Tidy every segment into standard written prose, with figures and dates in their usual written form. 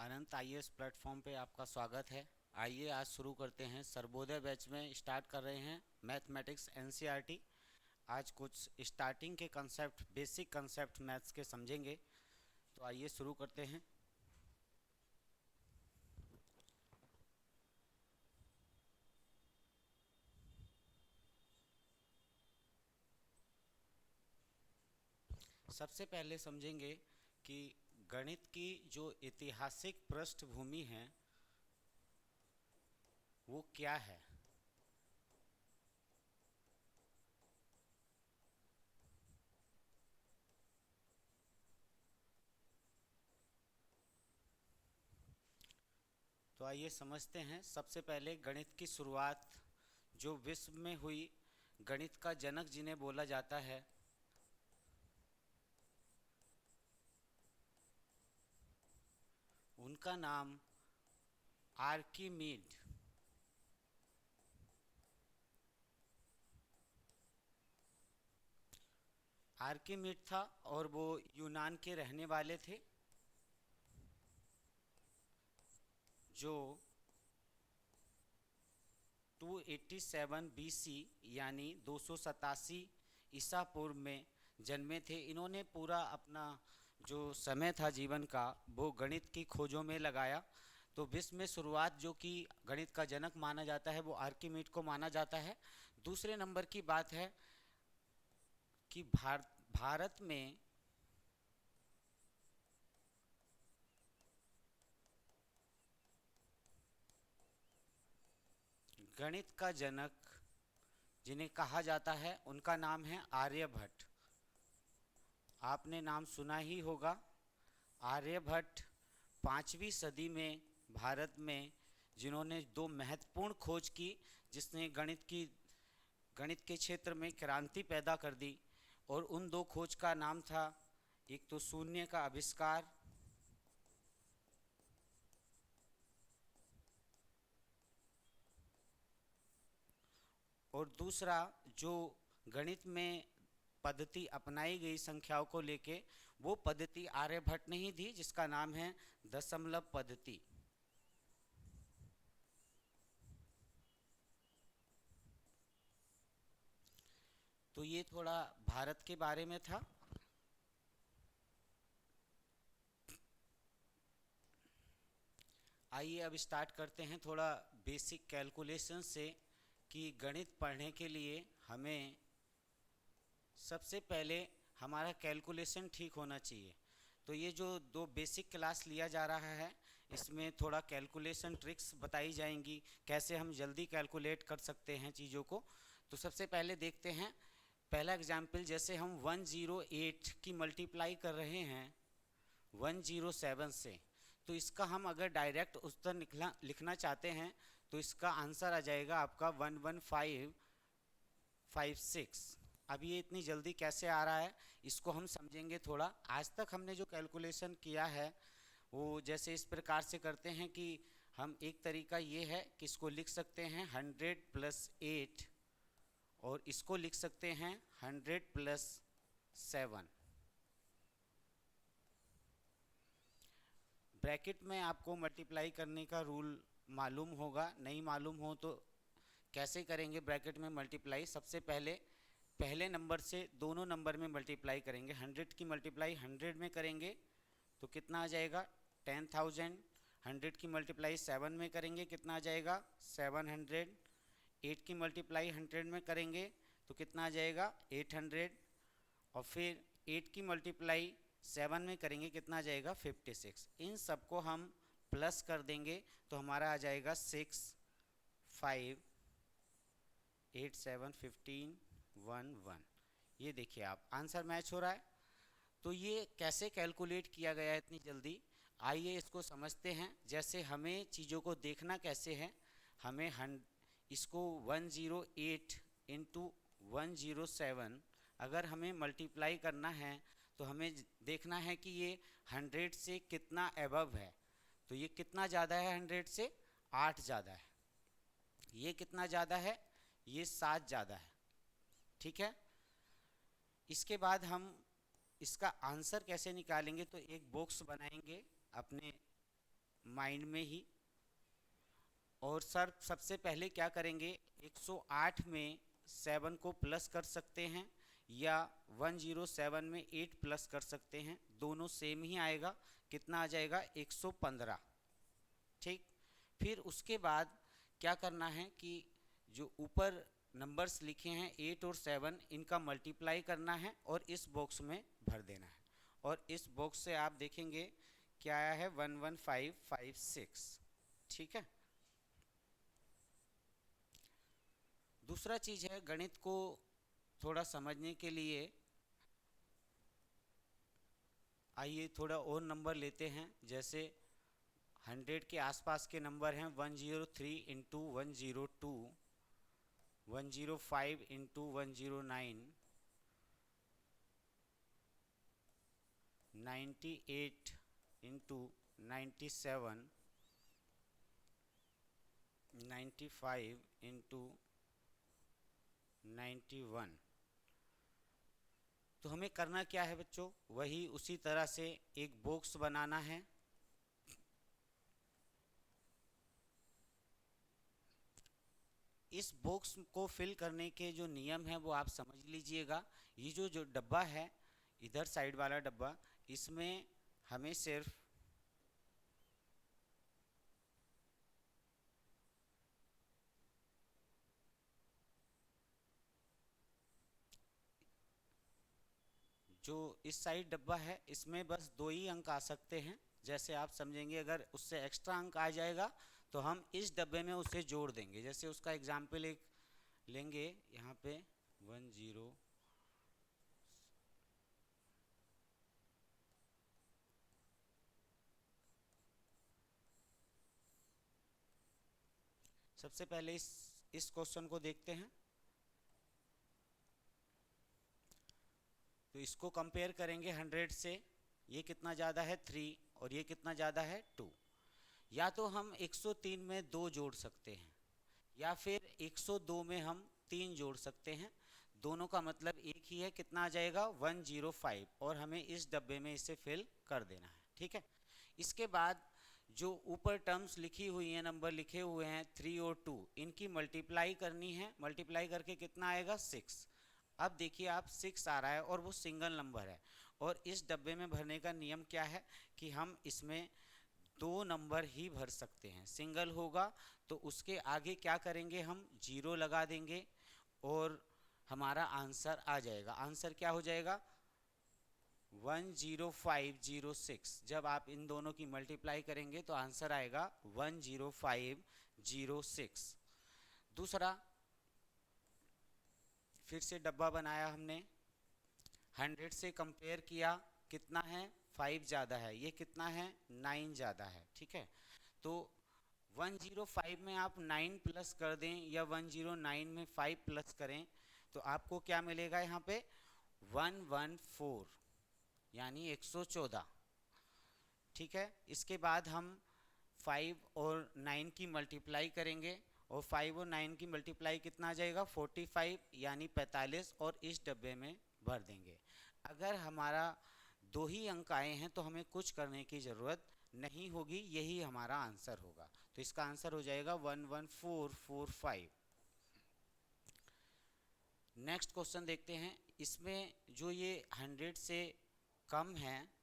अनंत IAS platform पे आपका स्वागत है। आइए आज शुरू करते हैं। सर्वोदय बैच में स्टार्ट कर रहे हैं मैथमेटिक्स एनसीईआरटी। आज कुछ स्टार्टिंग के कंसेप्ट, बेसिक कंसेप्ट मैथ्स के समझेंगे। तो आइए शुरू करते हैं। सबसे पहले समझेंगे कि गणित की जो ऐतिहासिक पृष्ठभूमि है वो क्या है। तो आइए समझते हैं। सबसे पहले गणित की शुरुआत जो विश्व में हुई, गणित का जनक जिन्हें बोला जाता है, उनका नाम आर्किमीड। आर्किमीड था और वो यूनान के रहने वाले थे, जो 287 बीसी यानी 287 ईसा पूर्व में जन्मे थे। इन्होंने पूरा अपना जो समय था जीवन का वो गणित की खोजों में लगाया। तो विश्व में शुरुआत जो कि गणित का जनक माना जाता है वो आर्किमीड को माना जाता है। दूसरे नंबर की बात है कि भारत में गणित का जनक जिन्हें कहा जाता है उनका नाम है आर्यभट्ट। आपने नाम सुना ही होगा। आर्यभट्ट 5वीं सदी में भारत में जिन्होंने दो महत्वपूर्ण खोज की, जिसने गणित के क्षेत्र में क्रांति पैदा कर दी। और उन दो खोज का नाम था, एक तो शून्य का आविष्कार और दूसरा जो गणित में पद्धति अपनाई गई संख्याओं को लेके, वो पद्धति आर्यभट्ट ने ही दी, जिसका नाम है दशमलव पद्धति। तो ये थोड़ा भारत के बारे में था। आइए अब स्टार्ट करते हैं थोड़ा बेसिक कैलकुलेशन से कि गणित पढ़ने के लिए हमें सबसे पहले हमारा कैलकुलेशन ठीक होना चाहिए। तो ये जो दो बेसिक क्लास लिया जा रहा है, इसमें थोड़ा कैलकुलेशन ट्रिक्स बताई जाएंगी, कैसे हम जल्दी कैलकुलेट कर सकते हैं चीज़ों को। तो सबसे पहले देखते हैं पहला एग्जाम्पल। जैसे हम 108 की मल्टीप्लाई कर रहे हैं 107 से, तो इसका हम अगर डायरेक्ट उत्तर लिखना चाहते हैं तो इसका आंसर आ जाएगा आपका 11556। अब ये इतनी जल्दी कैसे आ रहा है, इसको हम समझेंगे थोड़ा। आज तक हमने जो कैलकुलेशन किया है वो जैसे इस प्रकार से करते हैं कि हम, एक तरीका ये है कि इसको लिख सकते हैं 100 + 8 और इसको लिख सकते हैं 100 + 7। ब्रैकेट में आपको मल्टीप्लाई करने का रूल मालूम होगा, नहीं मालूम हो तो कैसे करेंगे ब्रैकेट में मल्टीप्लाई। सबसे पहले पहले नंबर से दोनों नंबर में मल्टीप्लाई करेंगे। 100 की मल्टीप्लाई 100 में करेंगे तो कितना आ जाएगा 10,000। 100 की मल्टीप्लाई 7 में करेंगे कितना आ जाएगा 700। 8 की मल्टीप्लाई 100 में करेंगे तो कितना आ जाएगा 800। और फिर 8 की मल्टीप्लाई 7 में करेंगे कितना आ जाएगा 56। इन सबको हम प्लस कर देंगे तो हमारा आ जाएगा 6 5 8 7 15 1 1। ये देखिए आप, आंसर मैच हो रहा है। तो ये कैसे कैलकुलेट किया गया है इतनी जल्दी, आइए इसको समझते हैं। जैसे हमें चीज़ों को देखना कैसे है, हमें इसको 108 इंटू 107 अगर हमें मल्टीप्लाई करना है तो हमें देखना है कि ये 100 से कितना एबव है। तो ये कितना ज़्यादा है 100 से, 8 ज़्यादा है। ये कितना ज़्यादा है, ये 7 ज़्यादा है। ठीक है। इसके बाद हम इसका आंसर कैसे निकालेंगे, तो एक बॉक्स बनाएंगे अपने माइंड में ही। और सर सबसे पहले क्या करेंगे, 108 में 7 को प्लस कर सकते हैं या 107 में 8 प्लस कर सकते हैं, दोनों सेम ही आएगा। कितना आ जाएगा, 115। ठीक। फिर उसके बाद क्या करना है कि जो ऊपर नंबर्स लिखे हैं 8 और 7, इनका मल्टीप्लाई करना है और इस बॉक्स में भर देना है। और इस बॉक्स से आप देखेंगे क्या आया है, 11556। ठीक है। दूसरा चीज़ है, गणित को थोड़ा समझने के लिए आइए थोड़ा और नंबर लेते हैं। जैसे 100 के आसपास के नंबर हैं, 103 इंटू 102, 105 इंटू 109, 98 इंटू 97, 95 इंटू 91। तो हमें करना क्या है बच्चों, वही उसी तरह से एक बॉक्स बनाना है। इस बॉक्स को फिल करने के जो नियम है वो आप समझ लीजिएगा। ये जो डब्बा है, इधर साइड वाला डब्बा, इसमें हमें सिर्फ जो इस साइड डब्बा है, इसमें बस 2 ही अंक आ सकते हैं। जैसे आप समझेंगे, अगर उससे एक्स्ट्रा अंक आ जाएगा तो हम इस डब्बे में उसे जोड़ देंगे। जैसे उसका एग्जाम्पल एक लेंगे, यहाँ पे 10, सबसे पहले इस क्वेश्चन को देखते हैं। तो इसको कंपेयर करेंगे 100 से। ये कितना ज़्यादा है, 3, और ये कितना ज़्यादा है, 2। या तो हम 103 में 2 जोड़ सकते हैं, या फिर 102 में हम 3 जोड़ सकते हैं। दोनों का मतलब एक ही है, कितना आ जाएगा, 105। और हमें इस डब्बे में इसे फिल कर देना है। ठीक है। इसके बाद जो ऊपर टर्म्स लिखी हुई हैं, नंबर लिखे हुए हैं 3 और 2, इनकी मल्टीप्लाई करनी है। मल्टीप्लाई करके कितना आएगा, 6। अब देखिए आप, 6 आ रहा है और वो सिंगल नंबर है। और इस डब्बे में भरने का नियम क्या है कि हम इसमें 2 नंबर ही भर सकते हैं। सिंगल होगा तो उसके आगे क्या करेंगे, हम 0 लगा देंगे और हमारा आंसर आ जाएगा। आंसर क्या हो जाएगा, 10506। जब आप इन दोनों की मल्टीप्लाई करेंगे तो आंसर आएगा 10506। दूसरा, फिर से डब्बा बनाया हमने, 100 से कंपेयर किया, कितना है, 5 ज़्यादा है, ये कितना है, 9 ज़्यादा है। ठीक है। तो 105 में आप 9 प्लस कर दें या 109 में 5 प्लस करें तो आपको क्या मिलेगा, यहाँ पे 114, यानी 114। ठीक है। इसके बाद हम 5 और 9 की मल्टीप्लाई करेंगे, और 5 और 9 की मल्टीप्लाई कितना आ जाएगा, 45, यानी 45, और इस डब्बे में भर देंगे। अगर हमारा 2 ही अंक आए हैं तो हमें कुछ करने की ज़रूरत नहीं होगी, यही हमारा आंसर होगा। तो इसका आंसर हो जाएगा 11445। नेक्स्ट क्वेश्चन देखते हैं। इसमें जो ये 100 से कम है,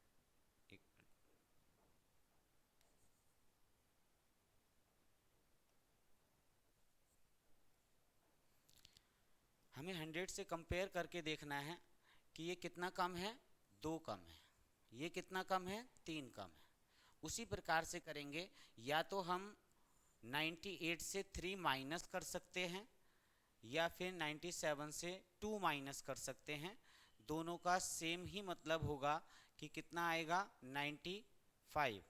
हमें 100 से कंपेयर करके देखना है कि ये कितना कम है, 2 कम है। ये कितना कम है, 3 कम है। उसी प्रकार से करेंगे, या तो हम 98 से 3 माइनस कर सकते हैं, या फिर 97 से 2 माइनस कर सकते हैं। दोनों का सेम ही मतलब होगा कि कितना आएगा, 95।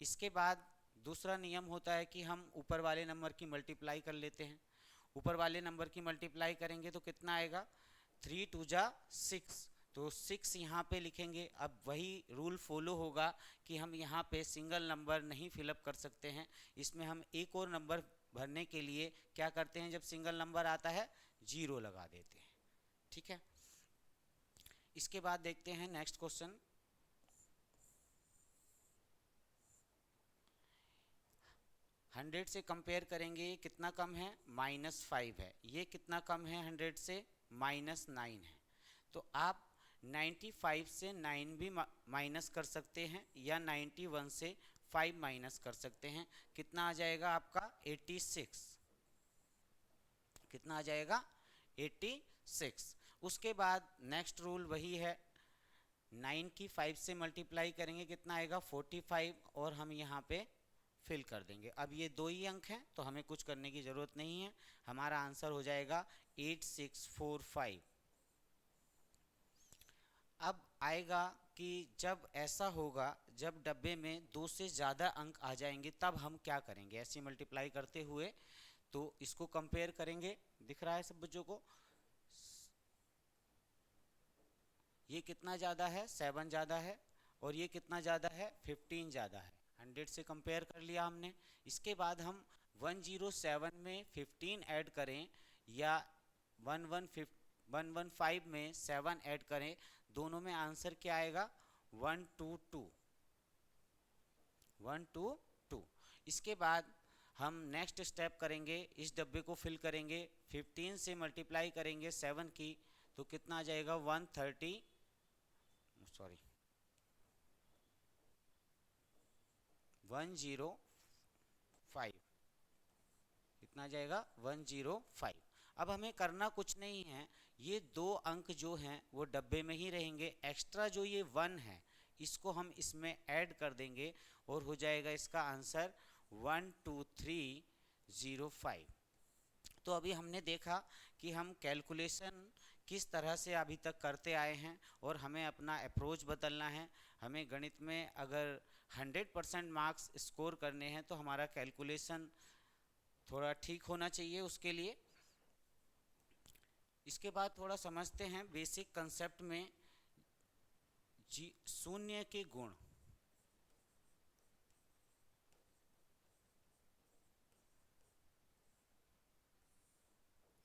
इसके बाद दूसरा नियम होता है कि हम ऊपर वाले नंबर की मल्टीप्लाई कर लेते हैं। ऊपर वाले नंबर की मल्टीप्लाई करेंगे तो कितना आएगा, 3 2 जा 6, तो 6 यहाँ पे लिखेंगे। अब वही रूल फॉलो होगा कि हम यहाँ पे सिंगल नंबर नहीं फिलअप कर सकते हैं, इसमें हम एक और नंबर भरने के लिए क्या करते हैं, जब सिंगल नंबर आता है 0 लगा देते हैं। ठीक है। इसके बाद देखते हैं नेक्स्ट क्वेश्चन। 100 से कंपेयर करेंगे, ये कितना कम है, -5 है। ये कितना कम है 100 से, -9 है। तो आप 95 से 9 भी माइनस कर सकते हैं, या 91 से 5 माइनस कर सकते हैं। कितना आ जाएगा आपका 86। कितना आ जाएगा 86। उसके बाद नेक्स्ट रूल वही है, 9 की 5 से मल्टीप्लाई करेंगे, कितना आएगा 45, और हम यहाँ पे फिल कर देंगे। अब ये दो ही अंक हैं तो हमें कुछ करने की ज़रूरत नहीं है, हमारा आंसर हो जाएगा 8645। अब आएगा कि जब ऐसा होगा, जब डब्बे में 2 से ज़्यादा अंक आ जाएंगे, तब हम क्या करेंगे ऐसी मल्टीप्लाई करते हुए। तो इसको कंपेयर करेंगे, दिख रहा है सब बच्चों को, ये कितना ज़्यादा है, 7 ज़्यादा है, और ये कितना ज़्यादा है, 15 ज़्यादा है। 100 से कंपेयर कर लिया हमने। इसके बाद हम 107 में 15 ऐड करें, या 115 में 7 ऐड करें, दोनों में आंसर क्या आएगा, 122। 122। इसके बाद हम नेक्स्ट स्टेप करेंगे, इस डब्बे को फिल करेंगे, 15 से मल्टीप्लाई करेंगे 7 की, तो कितना आ जाएगा 130, सॉरी 105। कितना आ जाएगा 105। अब हमें करना कुछ नहीं है, ये दो अंक जो हैं वो डब्बे में ही रहेंगे। एक्स्ट्रा जो ये 1 है इसको हम इसमें ऐड कर देंगे, और हो जाएगा इसका आंसर 12305। तो अभी हमने देखा कि हम कैलकुलेशन किस तरह से अभी तक करते आए हैं, और हमें अपना अप्रोच बदलना है। हमें गणित में अगर 100% मार्क्स स्कोर करने हैं तो हमारा कैलकुलेशन थोड़ा ठीक होना चाहिए उसके लिए। इसके बाद थोड़ा समझते हैं बेसिक कंसेप्ट में शून्य के गुण।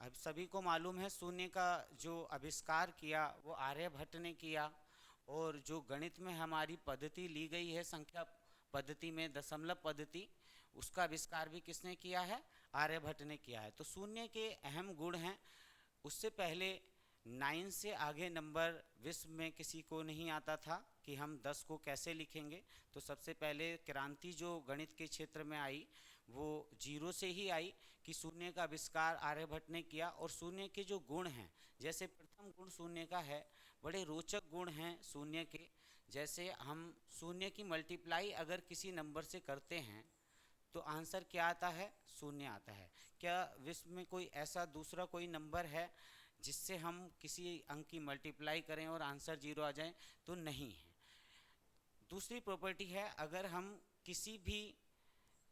अब सभी को मालूम है शून्य का जो आविष्कार किया वो आर्यभट्ट ने किया, और जो गणित में हमारी पद्धति ली गई है संख्या पद्धति में, दशमलव पद्धति, उसका आविष्कार भी किसने किया है, आर्यभट्ट ने किया है। तो शून्य के अहम गुण हैं। उससे पहले 9 से आगे नंबर विश्व में किसी को नहीं आता था कि हम 10 को कैसे लिखेंगे। तो सबसे पहले क्रांति जो गणित के क्षेत्र में आई वो 0 से ही आई, कि शून्य का आविष्कार आर्यभट्ट ने किया। और शून्य के जो गुण हैं, जैसे प्रथम गुण शून्य का है, बड़े रोचक गुण हैं शून्य के। जैसे हम शून्य की मल्टीप्लाई अगर किसी नंबर से करते हैं तो आंसर क्या आता है, शून्य आता है। क्या विश्व में कोई ऐसा दूसरा कोई नंबर है जिससे हम किसी अंक की मल्टीप्लाई करें और आंसर 0 आ जाए, तो नहीं है। दूसरी प्रॉपर्टी है, अगर हम किसी भी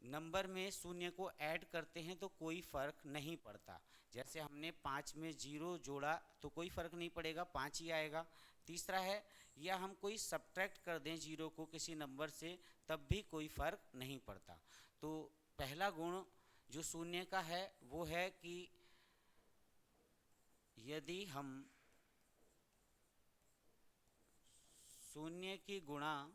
नंबर में शून्य को ऐड करते हैं तो कोई फ़र्क नहीं पड़ता। जैसे हमने 5 में 0 जोड़ा तो कोई फ़र्क नहीं पड़ेगा, 5 ही आएगा। तीसरा है, या हम कोई सब्ट्रैक्ट कर दें 0 को किसी नंबर से, तब भी कोई फ़र्क नहीं पड़ता। तो पहला गुण जो शून्य का है वो है कि यदि हम शून्य की गुणा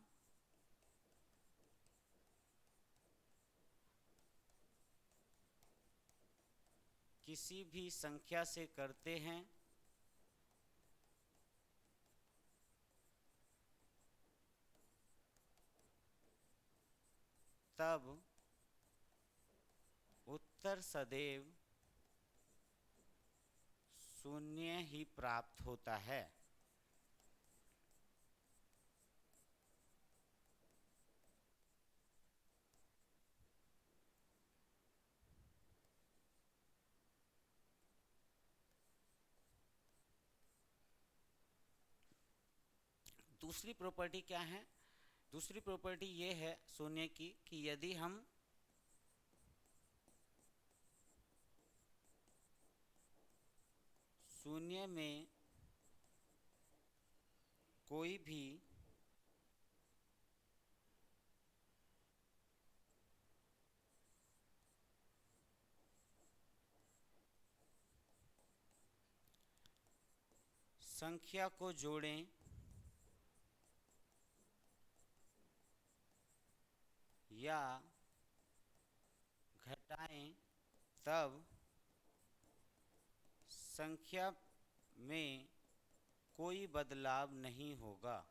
किसी भी संख्या से करते हैं तब उत्तर सदैव शून्य ही प्राप्त होता है। दूसरी प्रॉपर्टी क्या है, दूसरी प्रॉपर्टी ये है शून्य की कि यदि हम शून्य में कोई भी संख्या को जोड़ें या घटाएं तब संख्या में कोई बदलाव नहीं होगा।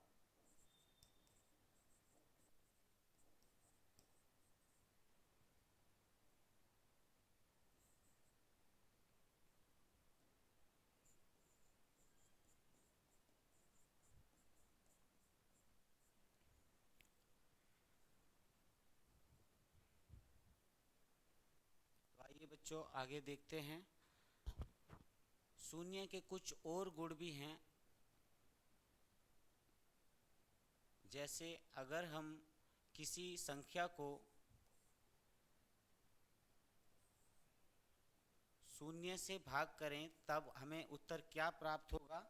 आइए बच्चों आगे देखते हैं। शून्य के कुछ और गुण भी हैं। जैसे अगर हम किसी संख्या को शून्य से भाग करें तब हमें उत्तर क्या प्राप्त होगा?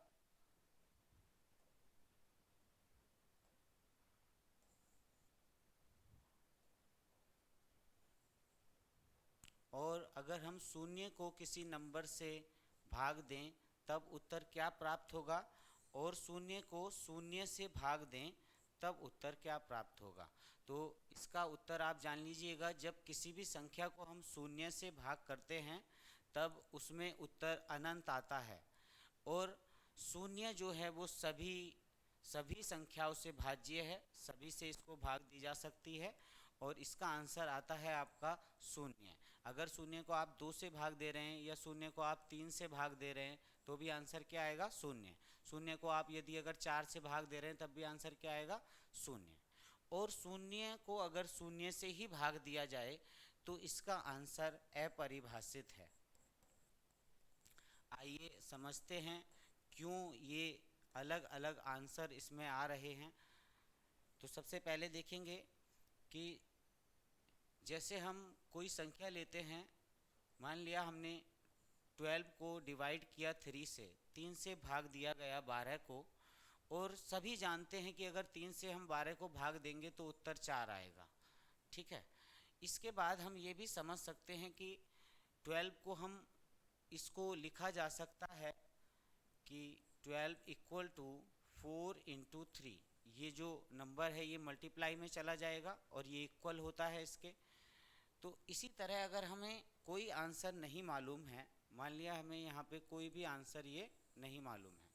और अगर हम शून्य को किसी नंबर से भाग दें तब उत्तर क्या प्राप्त होगा? और शून्य को शून्य से भाग दें तब उत्तर क्या प्राप्त होगा? तो इसका उत्तर आप जान लीजिएगा। जब किसी भी संख्या को हम शून्य से भाग करते हैं तब उसमें उत्तर अनंत आता है। और शून्य जो है वो सभी संख्याओं से भाज्य है, सभी से इसको भाग दी जा सकती है और इसका आंसर आता है आपका शून्य। अगर शून्य को आप 2 से भाग दे रहे हैं या शून्य को आप 3 से भाग दे रहे हैं तो भी आंसर क्या आएगा? शून्य। शून्य को आप यदि अगर 4 से भाग दे रहे हैं तब भी आंसर क्या आएगा? शून्य। और शून्य को अगर शून्य से ही भाग दिया जाए तो इसका आंसर अपरिभाषित है। आइए समझते हैं क्यों ये अलग अलग आंसर इसमें आ रहे हैं। तो सबसे पहले देखेंगे कि जैसे हम कोई संख्या लेते हैं, मान लिया हमने 12 को डिवाइड किया 3 से, 3 से भाग दिया गया 12 को, और सभी जानते हैं कि अगर 3 से हम 12 को भाग देंगे तो उत्तर 4 आएगा। ठीक है। इसके बाद हम ये भी समझ सकते हैं कि 12 को हम इसको लिखा जा सकता है कि 12 इक्वल टू 4 इंटू 3। ये जो नंबर है ये मल्टीप्लाई में चला जाएगा और ये इक्वल होता है इसके। तो इसी तरह अगर हमें कोई आंसर नहीं मालूम है, मान लिया हमें यहाँ पे कोई भी आंसर ये नहीं मालूम है,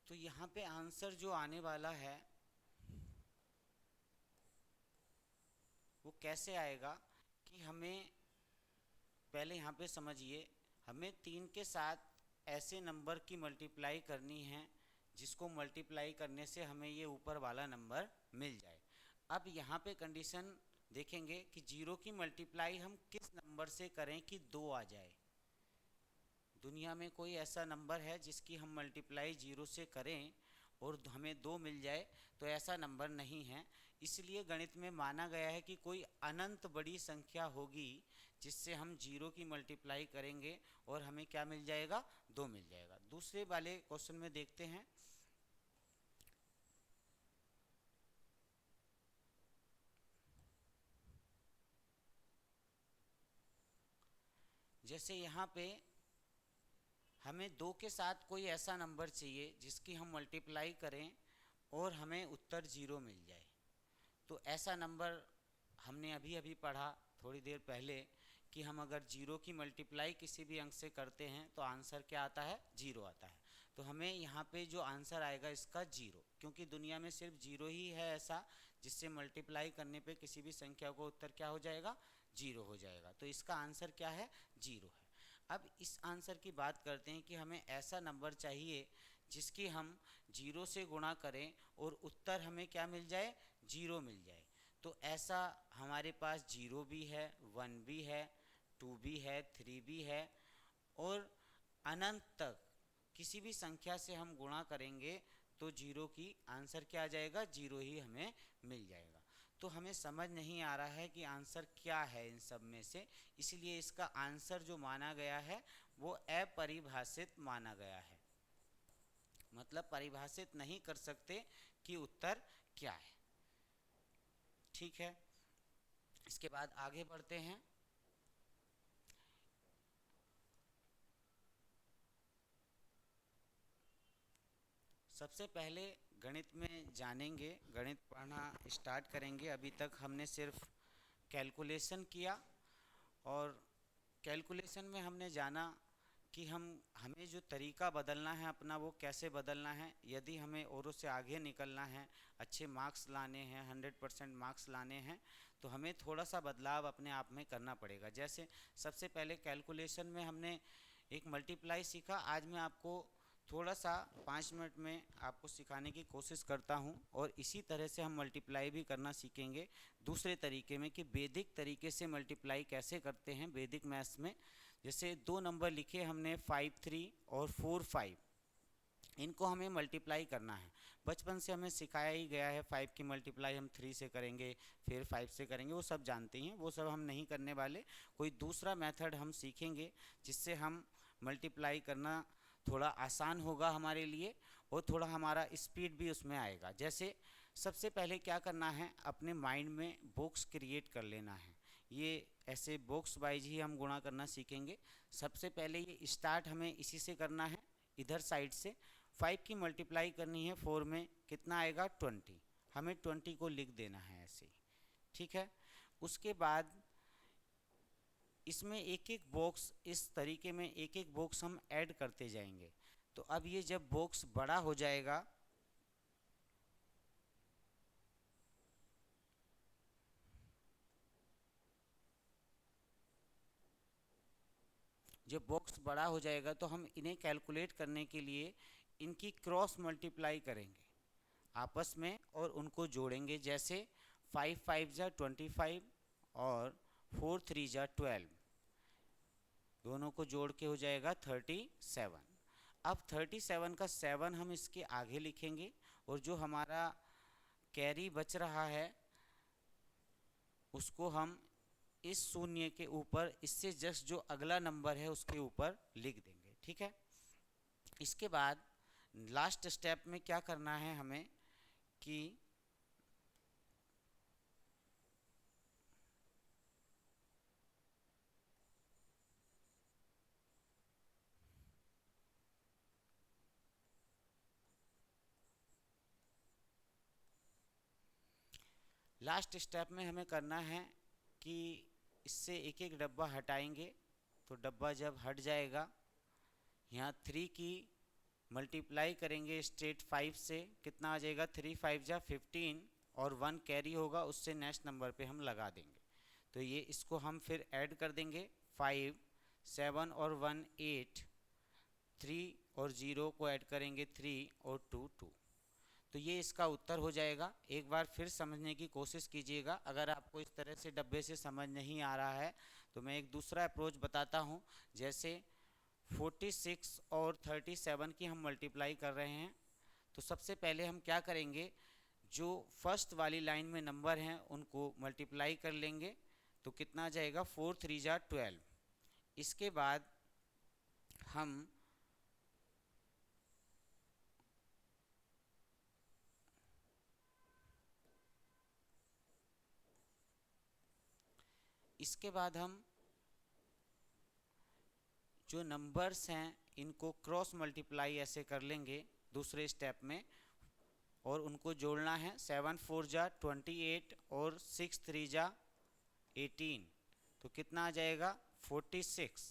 तो यहाँ पे आंसर जो आने वाला है वो कैसे आएगा कि हमें पहले यहाँ पे समझिए, हमें 3 के साथ ऐसे नंबर की मल्टीप्लाई करनी है जिसको मल्टीप्लाई करने से हमें ये ऊपर वाला नंबर मिल जाए। अब यहाँ पे कंडीशन देखेंगे कि 0 की मल्टीप्लाई हम किस नंबर से करें कि 2 आ जाए। दुनिया में कोई ऐसा नंबर है जिसकी हम मल्टीप्लाई 0 से करें और हमें 2 मिल जाए? तो ऐसा नंबर नहीं है। इसलिए गणित में माना गया है कि कोई अनंत बड़ी संख्या होगी जिससे हम 0 की मल्टीप्लाई करेंगे और हमें क्या मिल जाएगा? 2 मिल जाएगा। दूसरे वाले क्वेश्चन में देखते हैं। जैसे यहाँ पे हमें 2 के साथ कोई ऐसा नंबर चाहिए जिसकी हम मल्टीप्लाई करें और हमें उत्तर 0 मिल जाए। तो ऐसा नंबर हमने अभी अभी पढ़ा थोड़ी देर पहले कि हम अगर 0 की मल्टीप्लाई किसी भी अंक से करते हैं तो आंसर क्या आता है? 0 आता है। तो हमें यहाँ पे जो आंसर आएगा इसका 0, क्योंकि दुनिया में सिर्फ 0 ही है ऐसा जिससे मल्टीप्लाई करने पे किसी भी संख्या को उत्तर क्या हो जाएगा? 0 हो जाएगा। तो इसका आंसर क्या है? 0 है। अब इस आंसर की बात करते हैं कि हमें ऐसा नंबर चाहिए जिसकी हम 0 से गुणा करें और उत्तर हमें क्या मिल जाए? 0 मिल जाए। तो ऐसा हमारे पास 0 भी है, 1 भी है, 2 भी है, 3 भी है, और अनंत तक किसी भी संख्या से हम गुणा करेंगे तो 0 की आंसर क्या आ जाएगा? 0 ही हमें मिल जाएगा। तो हमें समझ नहीं आ रहा है कि आंसर क्या है इन सब में से, इसलिए इसका आंसर जो माना गया है वो अपरिभाषित माना गया है। मतलब परिभाषित नहीं कर सकते कि उत्तर क्या है। ठीक है। इसके बाद आगे बढ़ते हैं। सबसे पहले गणित में जानेंगे, गणित पढ़ना स्टार्ट करेंगे। अभी तक हमने सिर्फ कैलकुलेशन किया और कैलकुलेशन में हमने जाना कि हमें जो तरीका बदलना है अपना, वो कैसे बदलना है। यदि हमें औरों से आगे निकलना है, अच्छे मार्क्स लाने हैं, 100% मार्क्स लाने हैं, तो हमें थोड़ा सा बदलाव अपने आप में करना पड़ेगा। जैसे सबसे पहले कैलकुलेशन में हमने एक मल्टीप्लाई सीखा। आज मैं आपको थोड़ा सा 5 मिनट में आपको सिखाने की कोशिश करता हूं, और इसी तरह से हम मल्टीप्लाई भी करना सीखेंगे दूसरे तरीके में, कि वैदिक तरीके से मल्टीप्लाई कैसे करते हैं वैदिक मैथ्स में। जैसे दो नंबर लिखे हमने 5 3 और 4 5, इनको हमें मल्टीप्लाई करना है। बचपन से हमें सिखाया ही गया है 5 की मल्टीप्लाई हम 3 से करेंगे, फिर 5 से करेंगे, वो सब जानते हैं, वो सब हम नहीं करने वाले। कोई दूसरा मेथड हम सीखेंगे जिससे हम मल्टीप्लाई करना थोड़ा आसान होगा हमारे लिए, और थोड़ा हमारा स्पीड भी उसमें आएगा। जैसे सबसे पहले क्या करना है, अपने माइंड में बॉक्स क्रिएट कर लेना है। ये ऐसे बॉक्स वाइज ही हम गुणा करना सीखेंगे। सबसे पहले ये स्टार्ट हमें इसी से करना है, इधर साइड से। 5 की मल्टीप्लाई करनी है 4 में, कितना आएगा 20। हमें 20 को लिख देना है ऐसे ही, ठीक है। उसके बाद इसमें एक एक बॉक्स, इस तरीके में एक एक बॉक्स हम ऐड करते जाएंगे। तो अब ये जब बॉक्स बड़ा हो जाएगा, जब बॉक्स बड़ा हो जाएगा तो हम इन्हें कैलकुलेट करने के लिए इनकी क्रॉस मल्टीप्लाई करेंगे आपस में और उनको जोड़ेंगे। जैसे 5 5 जा 25 और 4 3 जा 12, दोनों को जोड़ के हो जाएगा 37। अब 37 का 7 हम इसके आगे लिखेंगे, और जो हमारा कैरी बच रहा है उसको हम इस शून्य के ऊपर, इससे जस्ट जो अगला नंबर है उसके ऊपर लिख देंगे, ठीक है। इसके बाद लास्ट स्टेप में क्या करना है हमें कि लास्ट स्टेप में हमें करना है कि इससे एक एक डब्बा हटाएंगे। तो डब्बा जब हट जाएगा, यहाँ 3 की मल्टीप्लाई करेंगे स्ट्रेट 5 से, कितना आ जाएगा 3 5 जा 15, और 1 कैरी होगा, उससे नेक्स्ट नंबर पे हम लगा देंगे। तो ये इसको हम फिर ऐड कर देंगे, 5 7 और 1 8, 3 और 0 को ऐड करेंगे 3 और 2 2। तो ये इसका उत्तर हो जाएगा। एक बार फिर समझने की कोशिश कीजिएगा। अगर आपको इस तरह से डब्बे से समझ नहीं आ रहा है तो मैं एक दूसरा अप्रोच बताता हूँ। जैसे 46 और 37 की हम मल्टीप्लाई कर रहे हैं, तो सबसे पहले हम क्या करेंगे, जो फर्स्ट वाली लाइन में नंबर हैं उनको मल्टीप्लाई कर लेंगे। तो कितना आ जाएगा 4 3 जा 12। इसके बाद हम जो नंबर्स हैं इनको क्रॉस मल्टीप्लाई ऐसे कर लेंगे दूसरे स्टेप में, और उनको जोड़ना है। 7 4 जा 28 और 6 3 जा 18, तो कितना आ जाएगा 46।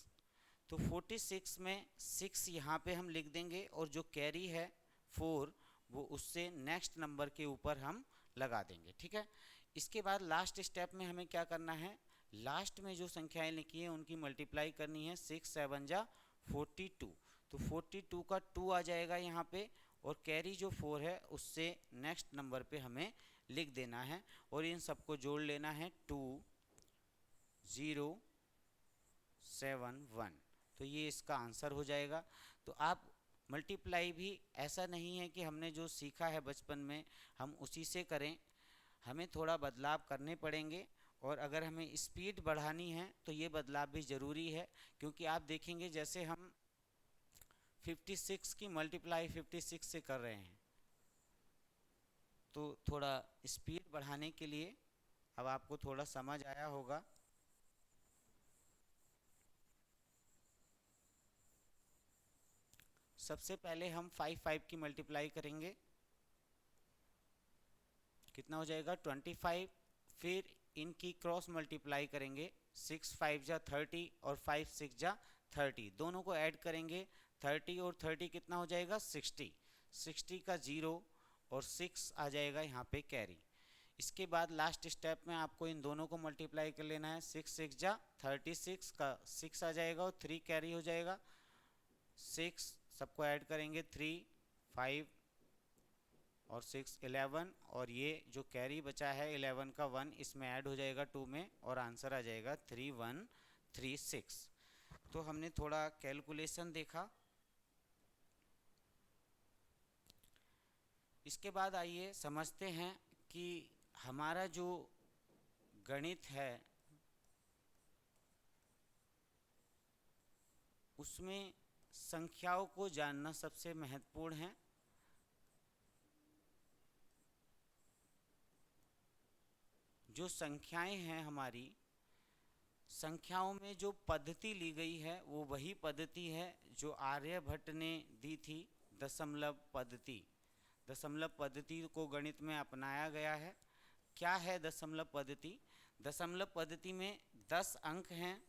तो 46 में 6 यहाँ पे हम लिख देंगे, और जो कैरी है 4 वो उससे नेक्स्ट नंबर के ऊपर हम लगा देंगे, ठीक है। इसके बाद लास्ट स्टेप में हमें क्या करना है, लास्ट में जो संख्याएं लिखी हैं उनकी मल्टीप्लाई करनी है। 6 7 जा 42, तो 42 का 2 आ जाएगा यहाँ पे, और कैरी जो 4 है उससे नेक्स्ट नंबर पे हमें लिख देना है, और इन सबको जोड़ लेना है 2 0 7 1। तो ये इसका आंसर हो जाएगा। तो आप मल्टीप्लाई भी ऐसा नहीं है कि हमने जो सीखा है बचपन में हम उसी से करें, हमें थोड़ा बदलाव करने पड़ेंगे। और अगर हमें स्पीड बढ़ानी है तो ये बदलाव भी ज़रूरी है, क्योंकि आप देखेंगे जैसे हम 56 की मल्टीप्लाई 56 से कर रहे हैं, तो थोड़ा स्पीड बढ़ाने के लिए, अब आपको थोड़ा समझ आया होगा। सबसे पहले हम 5 की मल्टीप्लाई करेंगे, कितना हो जाएगा 25। फिर इनकी क्रॉस मल्टीप्लाई करेंगे, 6 5 जा 30 और 5 6 जा 30, दोनों को ऐड करेंगे, 30 और 30 कितना हो जाएगा 60, 60 का 0 और 6 आ जाएगा यहाँ पे कैरी। इसके बाद लास्ट स्टेप में आपको इन दोनों को मल्टीप्लाई कर लेना है, 6 6 जा 36 का 6 आ जाएगा और 3 कैरी हो जाएगा, 6 सबको ऐड करेंगे, 3 5 और 6 11 और ये जो कैरी बचा है 11 का 1 इसमें ऐड हो जाएगा 2 में और आंसर आ जाएगा 3136। तो हमने थोड़ा कैलकुलेशन देखा। इसके बाद आइए समझते हैं कि हमारा जो गणित है उसमें संख्याओं को जानना सबसे महत्वपूर्ण है। जो संख्याएं हैं हमारी, संख्याओं में जो पद्धति ली गई है वो वही पद्धति है जो आर्यभट्ट ने दी थी, दशमलव पद्धति। दशमलव पद्धति को गणित में अपनाया गया है। क्या है दशमलव पद्धति? दशमलव पद्धति में 10 अंक हैं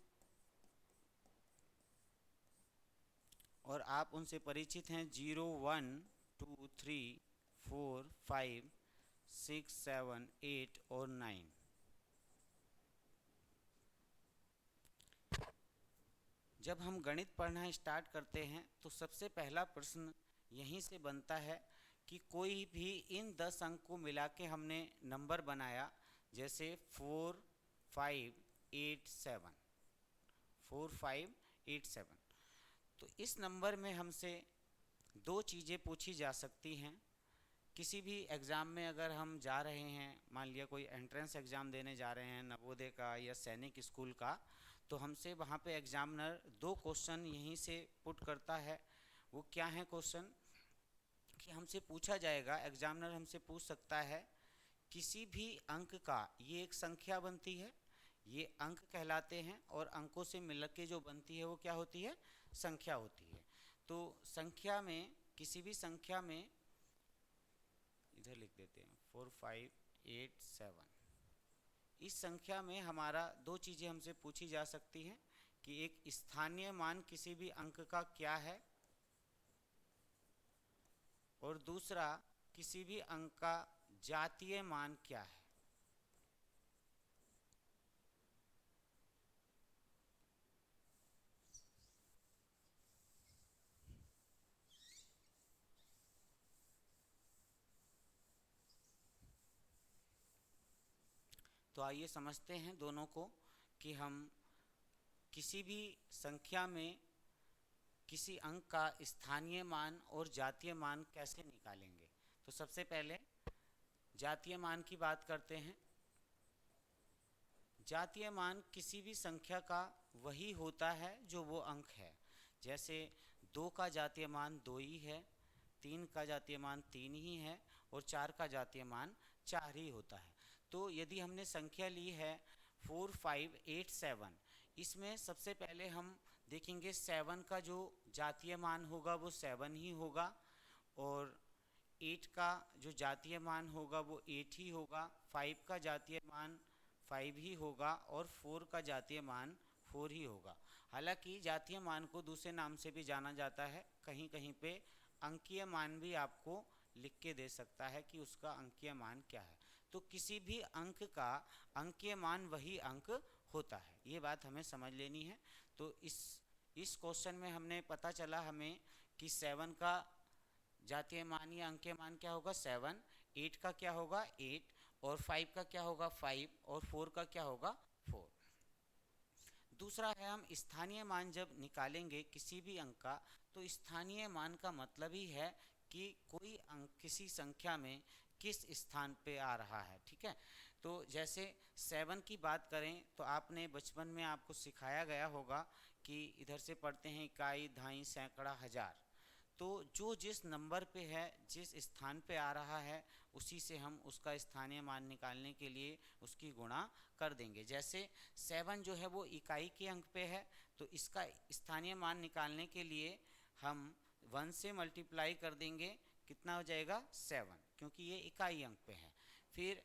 और आप उनसे परिचित हैं, 0 1 2 3 4 5 6 7 8 और 9। जब हम गणित पढ़ना स्टार्ट करते हैं तो सबसे पहला प्रश्न यहीं से बनता है कि कोई भी इन 10 अंक को मिला के हमने नंबर बनाया, जैसे 4 5 8 7, 4 5 8 7, तो इस नंबर में हमसे दो चीज़ें पूछी जा सकती हैं। किसी भी एग्ज़ाम में अगर हम जा रहे हैं, मान लिया कोई एंट्रेंस एग्ज़ाम देने जा रहे हैं नवोदय का या सैनिक स्कूल का, तो हमसे वहाँ पे एग्जामिनर दो क्वेश्चन यहीं से पुट करता है। वो क्या है क्वेश्चन? कि हमसे पूछा जाएगा, एग्जामिनर हमसे पूछ सकता है किसी भी अंक का, ये एक संख्या बनती है, ये अंक कहलाते हैं और अंकों से मिल के जो बनती है वो क्या होती है? संख्या होती है। तो संख्या में, किसी भी संख्या में, इधर लिख देते हैं 4 5 8 7, इस संख्या में हमारा दो चीज़ें हमसे पूछी जा सकती हैं कि एक स्थानीय मान किसी भी अंक का क्या है और दूसरा किसी भी अंक का जातीय मान क्या है। तो आइए समझते हैं दोनों को कि हम किसी भी संख्या में किसी अंक का स्थानीय मान और जातीय मान कैसे निकालेंगे। तो सबसे पहले जातीय मान की बात करते हैं। जातीय मान किसी भी संख्या का वही होता है जो वो अंक है। जैसे 2 का जातीय मान 2 ही है, 3 का जातीय मान 3 ही है और 4 का जातीय मान 4 ही होता है। तो यदि हमने संख्या ली है 4 5 8 7, इसमें सबसे पहले हम देखेंगे 7 का जो जातीय मान होगा वो 7 ही होगा और 8 का जो जातीय मान होगा वो 8 ही होगा, 5 का जातीय मान 5 ही होगा और 4 का जातीय मान 4 ही होगा। हालांकि जातीय मान को दूसरे नाम से भी जाना जाता है, कहीं कहीं पे अंकीय मान भी आपको लिख के दे सकता है कि उसका अंकीय मान क्या है। तो किसी भी अंक का अंकीय मान वही अंक होता है, ये बात हमें समझ लेनी है। तो इस क्वेश्चन में हमने पता चला हमें कि 7 का जातीय मान या अंकीय मान क्या होगा 7, 8 का क्या होगा 8 और 5 का क्या होगा 5 और 4 का क्या होगा 4। दूसरा है, हम स्थानीय मान जब निकालेंगे किसी भी अंक का, तो स्थानीय मान का मतलब ही है कि कोई अंक किसी संख्या में किस स्थान पे आ रहा है। ठीक है, तो जैसे 7 की बात करें तो आपने बचपन में आपको सिखाया गया होगा कि इधर से पढ़ते हैं इकाई, दहाई, सैकड़ा, हजार। तो जो जिस नंबर पे है, जिस स्थान पे आ रहा है, उसी से हम उसका स्थानीय मान निकालने के लिए उसकी गुणा कर देंगे। जैसे 7 जो है वो इकाई के अंक पे है, तो इसका स्थानीय मान निकालने के लिए हम 1 से मल्टीप्लाई कर देंगे, कितना हो जाएगा 7, क्योंकि ये इकाई अंक पे है। फिर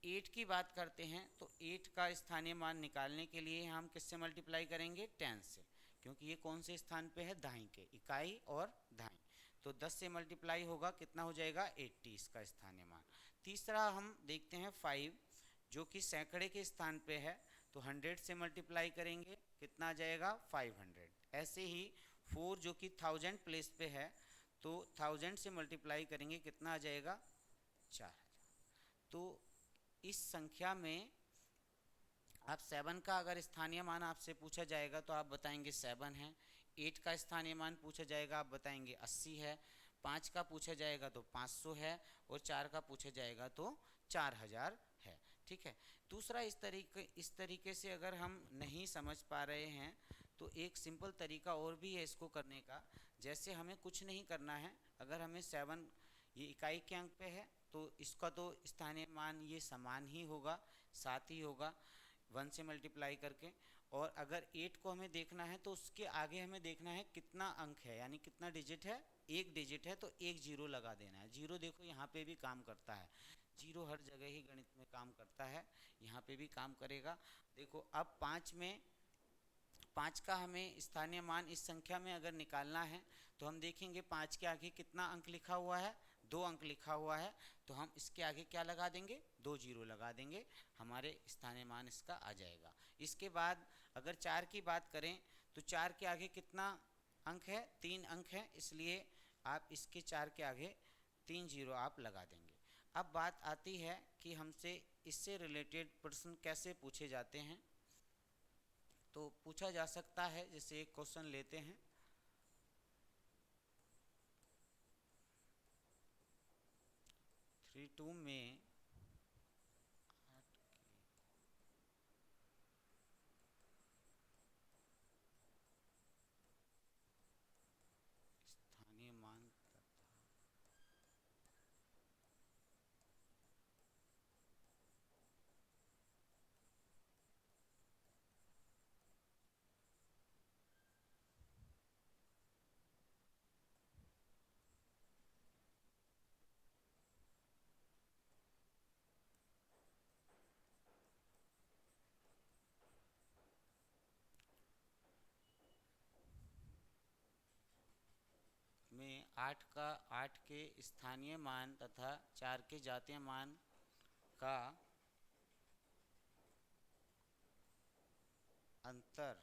8 की बात करते हैं तो 8 का स्थानीय मान निकालने के लिए हम किससे मल्टीप्लाई करेंगे, 10 से, क्योंकि ये कौन से स्थान पे है, दाईं के, इकाई और दाईं। तो 10 से मल्टीप्लाई होगा, कितना हो जाएगा 80 इसका स्थानीय मान। तीसरा हम देखते हैं 5, जो कि सैकड़े के स्थान पे है, तो 100 से मल्टीप्लाई करेंगे, कितना आ जाएगा 500। ऐसे ही 4 जो कि 1000 प्लेस पे है, तो 1000 से मल्टीप्लाई करेंगे, कितना आ जाएगा 4000। तो इस संख्या में आप 7 का अगर स्थानीय मान आपसे पूछा जाएगा तो आप बताएंगे 7 है। 8 का स्थानीय मान पूछा जाएगा, आप बताएंगे 80 है। 5 का पूछा जाएगा तो 500 है, और 4 का पूछा जाएगा तो 4000 है। ठीक है। दूसरा, इस तरीके से अगर हम नहीं समझ पा रहे हैं तो एक सिंपल तरीका और भी है इसको करने का। जैसे हमें कुछ नहीं करना है, अगर हमें 7 ये इकाई के अंक पे है तो इसका तो स्थानीय मान ये समान ही होगा, साथ ही होगा 1 से मल्टीप्लाई करके। और अगर 8 को हमें देखना है तो उसके आगे हमें देखना है कितना अंक है, यानी कितना डिजिट है, एक डिजिट है, तो एक जीरो लगा देना है। जीरो देखो यहाँ पे भी काम करता है, जीरो हर जगह ही गणित में काम करता है, यहाँ पे भी काम करेगा। देखो अब 5 का हमें स्थानीय मान इस संख्या में अगर निकालना है तो हम देखेंगे 5 के आगे कितना अंक लिखा हुआ है, 2 अंक लिखा हुआ है, तो हम इसके आगे क्या लगा देंगे, 2 जीरो लगा देंगे, हमारे स्थानीय मान इसका आ जाएगा। इसके बाद अगर 4 की बात करें तो 4 के आगे कितना अंक है, 3 अंक है, इसलिए आप इसके 4 के आगे 3 जीरो आप लगा देंगे। अब बात आती है कि हमसे इससे रिलेटेड प्रश्न कैसे पूछे जाते हैं। तो पूछा जा सकता है, जैसे एक क्वेश्चन लेते हैं, 3-2 में स्थानीय मान तथा में 8 के स्थानीय मान तथा 4 के जातीय मान का अंतर,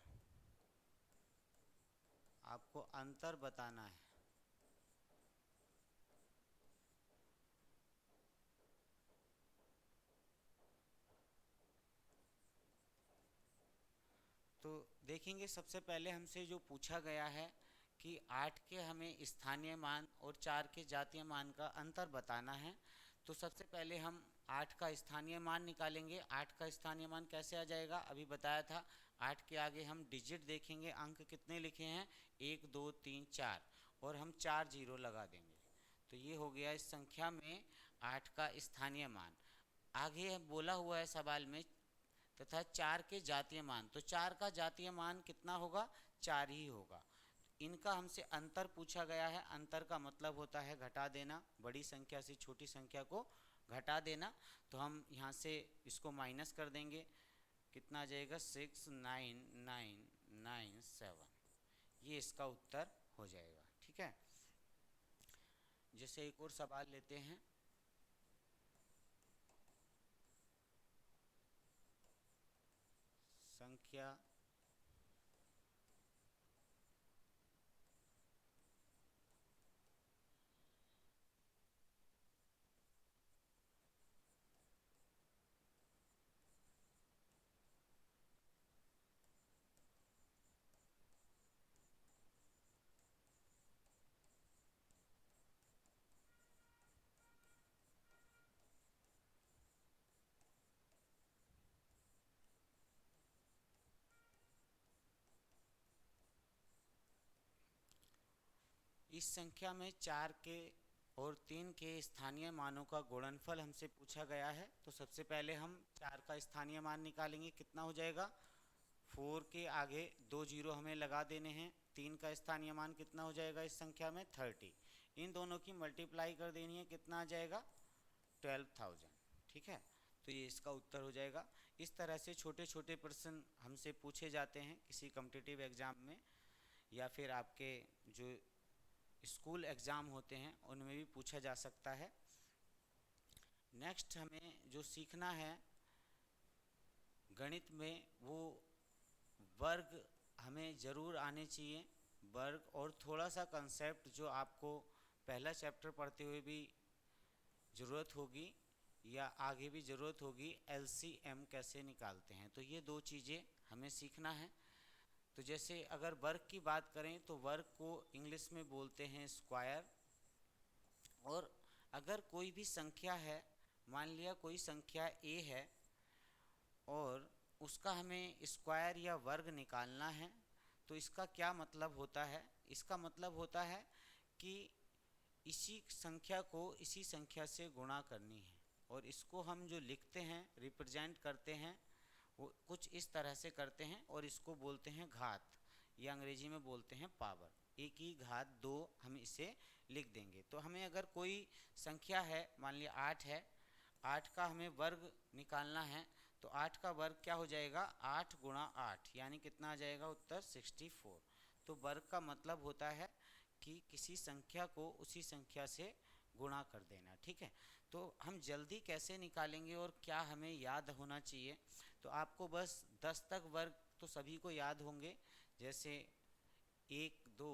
आपको अंतर बताना है। तो देखेंगे सबसे पहले हमसे जो पूछा गया है कि 8 के हमें स्थानीय मान और 4 के जातीय मान का अंतर बताना है। तो सबसे पहले हम 8 का स्थानीय मान निकालेंगे। 8 का स्थानीय मान कैसे आ जाएगा, अभी बताया था। 8 के आगे हम डिजिट देखेंगे, अंक कितने लिखे हैं, 1 2 3 4, और हम 4 जीरो लगा देंगे। तो ये हो गया इस संख्या में 8 का स्थानीय मान। आगे बोला हुआ है सवाल में तथा 4 के जातीय मान, तो 4 का जातीय मान कितना होगा, 4 ही होगा। इनका हमसे अंतर पूछा गया है। अंतर का मतलब होता है घटा देना, बड़ी संख्या से छोटी संख्या को घटा देना। तो हम यहाँ से इसको माइनस कर देंगे, कितना आ जाएगा 69997, ये इसका उत्तर हो जाएगा। ठीक है। जैसे एक और सवाल लेते हैं, संख्या इस संख्या में 4 के और 3 के स्थानीय मानों का गुणनफल हमसे पूछा गया है। तो सबसे पहले हम 4 का स्थानीय मान निकालेंगे, कितना हो जाएगा, 4 के आगे 2 जीरो हमें लगा देने हैं, 3 का स्थानीय मान कितना हो जाएगा इस संख्या में 30। इन दोनों की मल्टीप्लाई कर देनी है, कितना आ जाएगा 12,000। ठीक है, तो ये इसका उत्तर हो जाएगा। इस तरह से छोटे छोटे प्रश्न हमसे पूछे जाते हैं किसी कॉम्पिटिटिव एग्ज़ाम में, या फिर आपके जो स्कूल एग्ज़ाम होते हैं उनमें भी पूछा जा सकता है। नेक्स्ट हमें जो सीखना है गणित में, वो वर्ग हमें ज़रूर आने चाहिए। वर्ग और थोड़ा सा कंसेप्ट जो आपको पहला चैप्टर पढ़ते हुए भी ज़रूरत होगी या आगे भी ज़रूरत होगी, LCM कैसे निकालते हैं, तो ये दो चीज़ें हमें सीखना है। तो जैसे अगर वर्ग की बात करें तो वर्ग को इंग्लिश में बोलते हैं स्क्वायर। और अगर कोई भी संख्या है, मान लिया कोई संख्या A है और उसका हमें स्क्वायर या वर्ग निकालना है, तो इसका क्या मतलब होता है? इसका मतलब होता है कि इसी संख्या को इसी संख्या से गुणा करनी है, और इसको हम जो लिखते हैं, रिप्रेजेंट करते हैं, वो कुछ इस तरह से करते हैं, और इसको बोलते हैं घात, या अंग्रेजी में बोलते हैं पावर। A की घात 2 हम इसे लिख देंगे। तो हमें अगर कोई संख्या है, मान लिया 8 है, 8 का हमें वर्ग निकालना है, तो 8 का वर्ग क्या हो जाएगा 8 गुणा 8, यानी कितना आ जाएगा उत्तर 64। तो वर्ग का मतलब होता है कि किसी संख्या को उसी संख्या से गुणा कर देना। ठीक है, तो हम जल्दी कैसे निकालेंगे और क्या हमें याद होना चाहिए? तो आपको बस 10 तक वर्ग तो सभी को याद होंगे, जैसे 1 2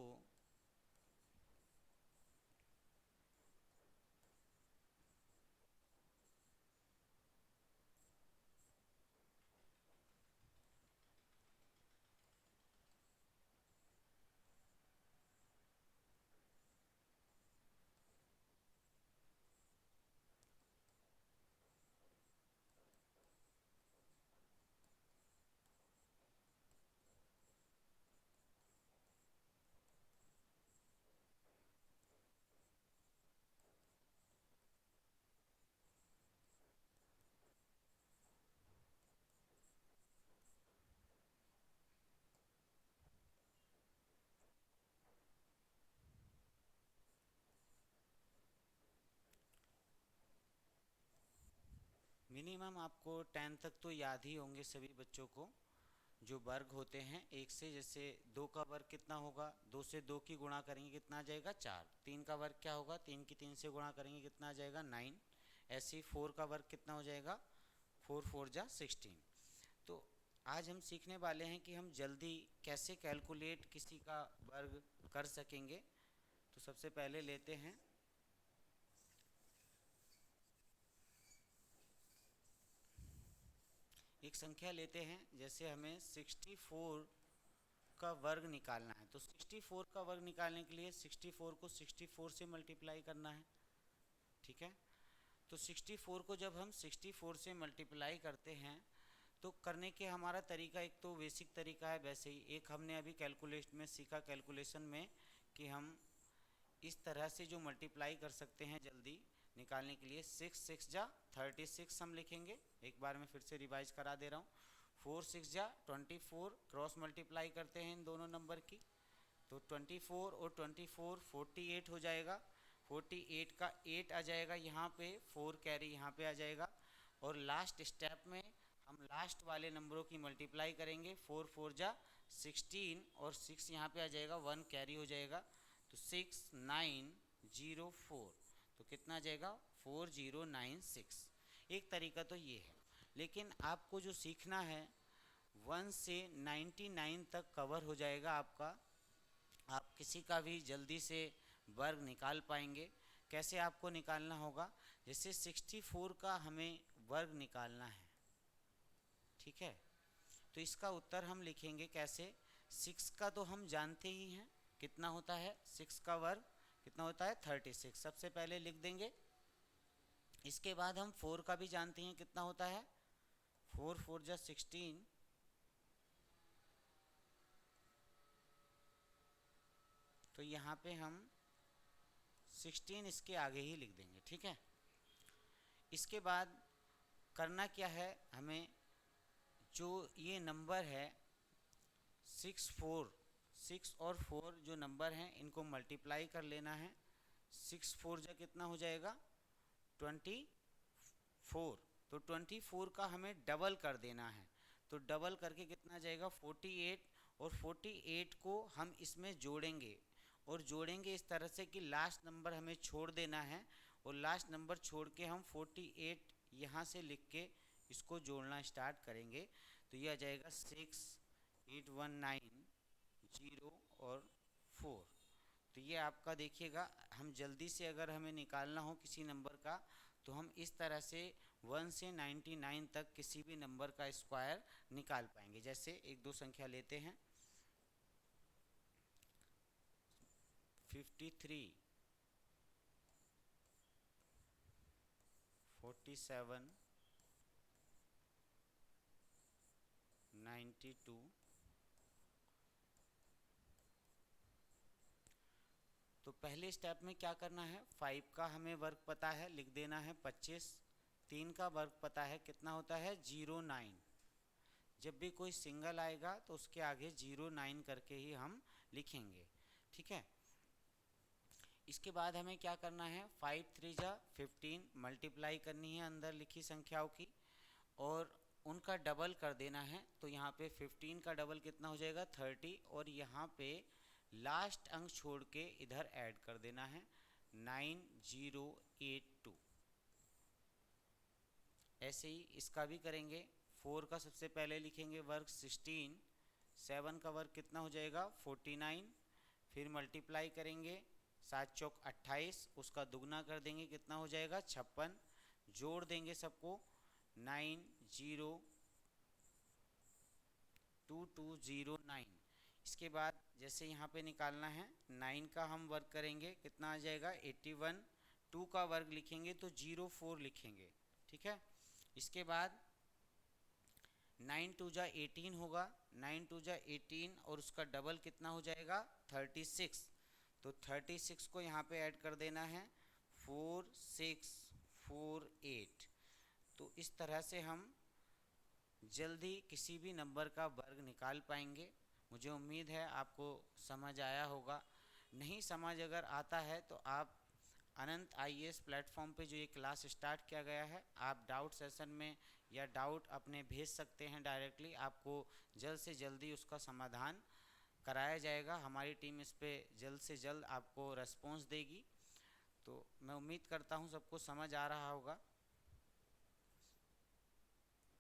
मिनिमम आपको 10 तक तो याद ही होंगे सभी बच्चों को, जो वर्ग होते हैं एक से। जैसे 2 का वर्ग कितना होगा, 2 से 2 की गुणा करेंगे कितना आ जाएगा 4। 3 का वर्ग क्या होगा, 3 की 3 से गुणा करेंगे कितना आ जाएगा 9। ऐसे ही 4 का वर्ग कितना हो जाएगा, 4 4 जा 16। तो आज हम सीखने वाले हैं कि हम जल्दी कैसे कैलकुलेट किसी का वर्ग कर सकेंगे। तो सबसे पहले लेते हैं एक संख्या लेते हैं, जैसे हमें 64 का वर्ग निकालना है। तो 64 का वर्ग निकालने के लिए 64 को 64 से मल्टीप्लाई करना है। ठीक है, तो 64 को जब हम 64 से मल्टीप्लाई करते हैं, तो करने के हमारा तरीका एक तो बेसिक तरीका है वैसे ही, एक हमने अभी कैलकुलेशन में सीखा, कैलकुलेशन में, कि हम इस तरह से जो मल्टीप्लाई कर सकते हैं जल्दी निकालने के लिए। 6 6 जा 36 हम लिखेंगे। एक बार मैं फिर से रिवाइज करा दे रहा हूँ। 4 6 जा 24, क्रॉस मल्टीप्लाई करते हैं इन दोनों नंबर की, तो 24 और 24 48 हो जाएगा। 48 का 8 आ जाएगा यहाँ पे, 4 कैरी यहाँ पे आ जाएगा। और लास्ट स्टेप में हम लास्ट वाले नंबरों की मल्टीप्लाई करेंगे। 4 4 जा 16 और 6 यहाँ पे आ जाएगा, 1 कैरी हो जाएगा। तो 6 9 0 4, तो कितना आ जाएगा 4096। एक तरीका तो ये है, लेकिन आपको जो सीखना है 1 से 99 तक कवर हो जाएगा आपका। आप किसी का भी जल्दी से वर्ग निकाल पाएंगे। कैसे आपको निकालना होगा, जैसे 64 का हमें वर्ग निकालना है, ठीक है, तो इसका उत्तर हम लिखेंगे कैसे। 6 का तो हम जानते ही हैं कितना होता है, 6 का वर्ग कितना होता है 36, सबसे पहले लिख देंगे। इसके बाद हम 4 का भी जानते हैं कितना होता है, 4 4 जा 16, तो यहाँ पे हम 16 इसके आगे ही लिख देंगे। ठीक है, इसके बाद करना क्या है, हमें जो ये नंबर है 64 6 और 4 जो नंबर हैं इनको मल्टीप्लाई कर लेना है। 6 4 जा कितना हो जाएगा 24। तो 24 का हमें डबल कर देना है। तो डबल करके कितना जाएगा 48। और 48 को हम इसमें जोड़ेंगे और जोड़ेंगे इस तरह से कि लास्ट नंबर हमें छोड़ देना है। और लास्ट नंबर छोड़ के हम 48 यहाँ से लिख के इसको जोड़ना स्टार्ट करेंगे। तो ये आ जाएगा 6 8 1 9 0 और 4। तो ये आपका देखिएगा, हम जल्दी से अगर हमें निकालना हो किसी नंबर का तो हम इस तरह से 1 से 99 तक किसी भी नंबर का स्क्वायर निकाल पाएंगे। जैसे एक दो संख्या लेते हैं 53 47 92। तो पहले स्टेप में क्या करना है, 5 का हमें वर्ग पता है, लिख देना है 25। 3 का वर्ग पता है कितना होता है 09। जब भी कोई सिंगल आएगा तो उसके आगे 09 करके ही हम लिखेंगे, ठीक है। इसके बाद हमें क्या करना है, 5 3 जा 15 मल्टीप्लाई करनी है अंदर लिखी संख्याओं की और उनका डबल कर देना है। तो यहाँ पे 15 का डबल कितना हो जाएगा 30 और यहाँ पे लास्ट अंक छोड़ के इधर ऐड कर देना है 9082। ऐसे ही इसका भी करेंगे। 4 का सबसे पहले लिखेंगे वर्ग 16। 7 का वर्ग कितना हो जाएगा 49। फिर मल्टीप्लाई करेंगे 7 चौक 28, उसका दुगना कर देंगे कितना हो जाएगा 56। जोड़ देंगे सबको 902209। इसके बाद जैसे यहाँ पे निकालना है 9 का हम वर्ग करेंगे कितना आ जाएगा 81। 2 का वर्ग लिखेंगे तो 04 लिखेंगे, ठीक है। इसके बाद 9 2 जा 18 होगा, 9 2 जा 18 और उसका डबल कितना हो जाएगा 36। तो 36 को यहाँ पे ऐड कर देना है 4648। तो इस तरह से हम जल्दी किसी भी नंबर का वर्ग निकाल पाएंगे। मुझे उम्मीद है आपको समझ आया होगा। नहीं समझ अगर आता है तो आप अनंत आईएएस प्लेटफॉर्म पे जो ये क्लास स्टार्ट किया गया है, आप डाउट सेशन में या डाउट अपने भेज सकते हैं डायरेक्टली। आपको जल्द से जल्दी उसका समाधान कराया जाएगा। हमारी टीम इस पे जल्द से जल्द आपको रेस्पॉन्स देगी। तो मैं उम्मीद करता हूँ सबको समझ आ रहा होगा।